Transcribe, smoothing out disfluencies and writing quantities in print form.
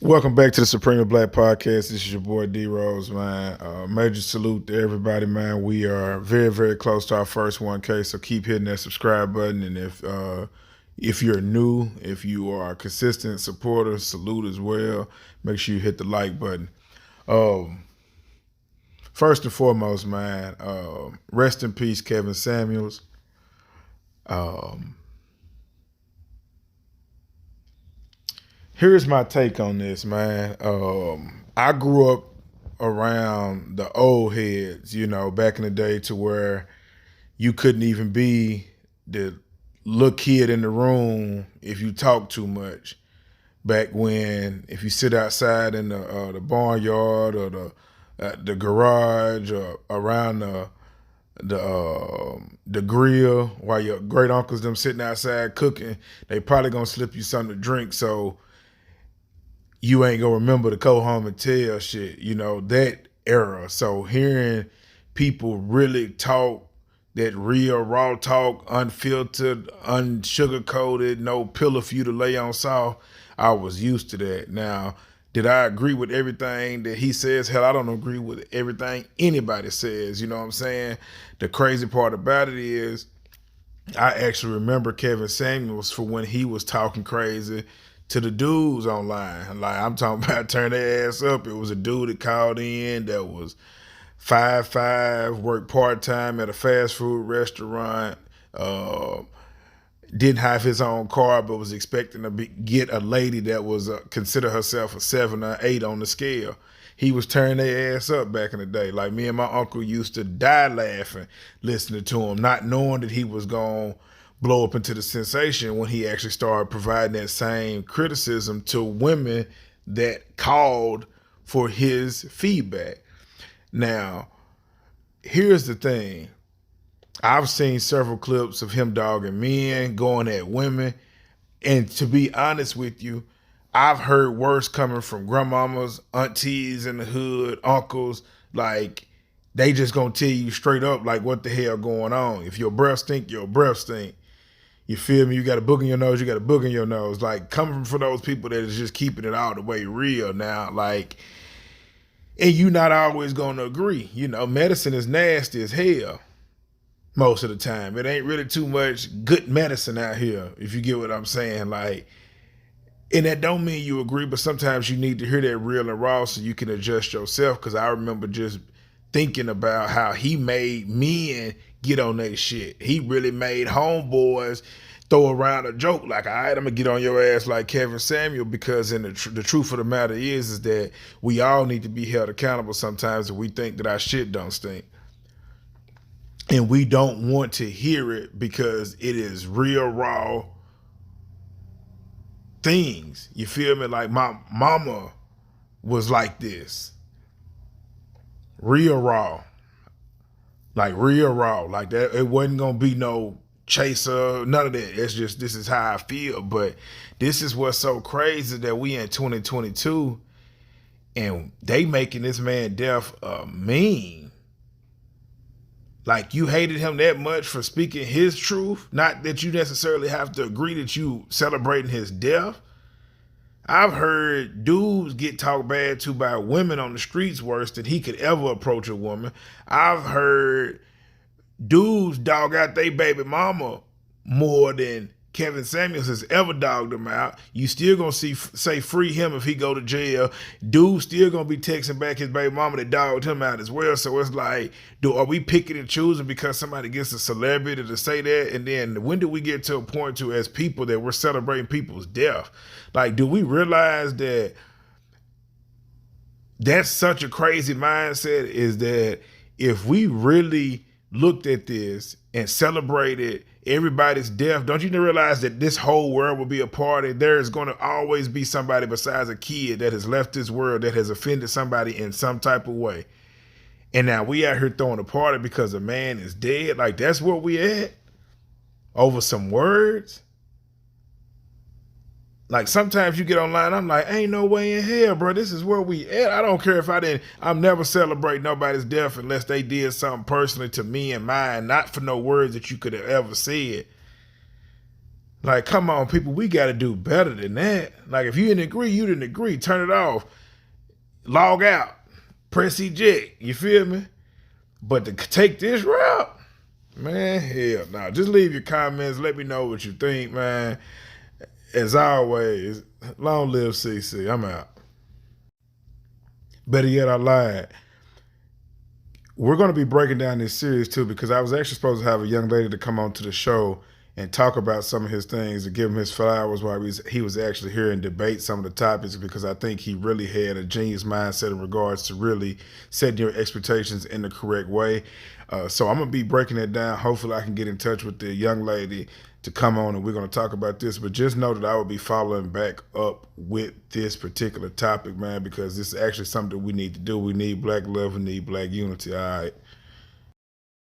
Welcome back to the Supreme Black Podcast. This is your boy D Rose, man. Major salute to everybody, man. We are very, very close to our first 1K, so keep hitting that subscribe button. And if you're new, if you are a consistent supporter, salute as well. Make sure you hit the like button. Um, First and foremost, man, rest in peace, Kevin Samuels. Um, Here's my take on this, man. I grew up around the old heads, back in the day to where you couldn't even be the little kid in the room if you talk too much. Back when, if you sit outside in the barnyard or the garage or around the grill while your great uncles them sitting outside cooking, they probably gonna slip you something to drink. So you ain't gonna remember to go home and tell shit, that era. So hearing people really talk that real raw talk, unfiltered, unsugar-coated, no pillow for you to lay on soft, I was used to that. Now, did I agree with everything that he says? Hell, I don't agree with everything anybody says, you know what I'm saying? The crazy part about it is I actually remember Kevin Samuels for when he was talking crazy to the dudes online. Like, I'm talking about turn their ass up. It was a dude that called in that was 5'5", worked part-time at a fast food restaurant, didn't have his own car, but was expecting to get a lady that was consider herself a 7 or 8 on the scale. He was turning their ass up back in the day. Like, me and my uncle used to die laughing listening to him, not knowing that he was going to blow up into the sensation when he actually started providing that same criticism to women that called for his feedback. Now, here's the thing. I've seen several clips of him dogging men, going at women. And to be honest with you, I've heard worse coming from grandmamas, aunties in the hood, uncles. Like, they just gonna tell you straight up, like, what the hell going on. If your breath stink, your breath stink. You feel me? You got a book in your nose, you got a book in your nose. Like, coming from those people that is just keeping it all the way real now, like, and you not always gonna agree. Medicine is nasty as hell most of the time. It ain't really too much good medicine out here, if you get what I'm saying. Like, and that don't mean you agree, but sometimes you need to hear that real and raw so you can adjust yourself. Cause I remember just thinking about how he made men get on that shit. He really made homeboys throw around a joke like, all right, I'm gonna get on your ass like Kevin Samuel, because in the truth of the matter is that we all need to be held accountable sometimes if we think that our shit don't stink. And we don't want to hear it because it is real raw things. You feel me? Like, my mama was like this. Real raw. Like, real raw. Like, that it wasn't gonna be no chaser, none of that. It's just, this is how I feel. But this is what's so crazy, that we in 2022 and they making this man death a meme. Like, you hated him that much for speaking his truth. Not that you necessarily have to agree that you celebrating his death. I've heard dudes get talked bad to by women on the streets worse than he could ever approach a woman. I've heard dudes dog out their baby mama more than Kevin Samuels has ever dogged him out. You still gonna say free him if he go to jail. Dude still gonna be texting back his baby mama that dogged him out as well. So it's like, are we picking and choosing because somebody gets a celebrity to say that? And then when do we get to a point to, as people, that we're celebrating people's death? Like, do we realize that that's such a crazy mindset? Is that if we really looked at this and celebrated everybody's death, don't you realize that this whole world will be a party? There is going to always be somebody besides a kid that has left this world that has offended somebody in some type of way. And now we out here throwing a party because a man is dead. Like, that's where we at? Over some words? Like, sometimes you get online, I'm like, ain't no way in hell, bro. This is where we at. I don't care if I'm never celebrating nobody's death unless they did something personally to me and mine, not for no words that you could have ever said. Like, come on, people, we got to do better than that. Like, if you didn't agree, you didn't agree. Turn it off. Log out. Press eject. You feel me? But to take this route, man, hell no. Nah. Just leave your comments. Let me know what you think, man. As always, long live CC. I'm out. Better yet, I lied. We're going to be breaking down this series too, because I was actually supposed to have a young lady to come on to the show and talk about some of his things and give him his flowers while he was actually here and debate some of the topics, because I think he really had a genius mindset in regards to really setting your expectations in the correct way. So I'm going to be breaking it down. Hopefully I can get in touch with the young lady to come on and we're going to talk about this. But just know that I will be following back up with this particular topic, man, because this is actually something we need to do. We need black love. We need black unity. All right.